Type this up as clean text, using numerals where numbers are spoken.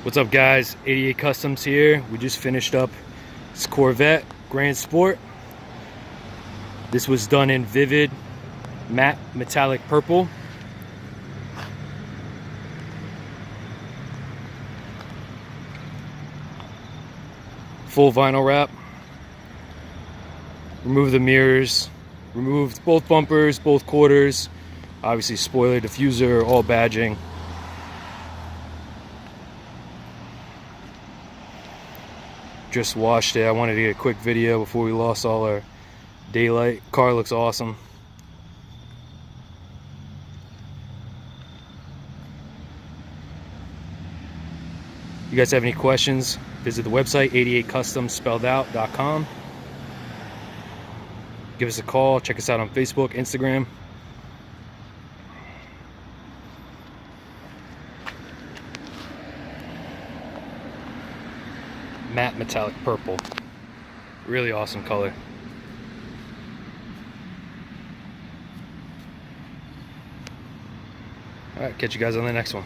What's up, guys? 88 Customs here. We just finished up this Corvette Grand Sport. This was done in Vvivid Matte Metallic Purple. Full vinyl wrap. Removed the mirrors. Removed both bumpers, both quarters. Obviously spoiler, diffuser, all badging. Just washed it. I wanted to get a quick video before we lost all our daylight. Car looks awesome. You guys have any questions, visit the website 88customspelledout.com. Give us a call, check us out on Facebook, Instagram. Matte Metallic Purple. Really awesome color. Alright, catch you guys on the next one.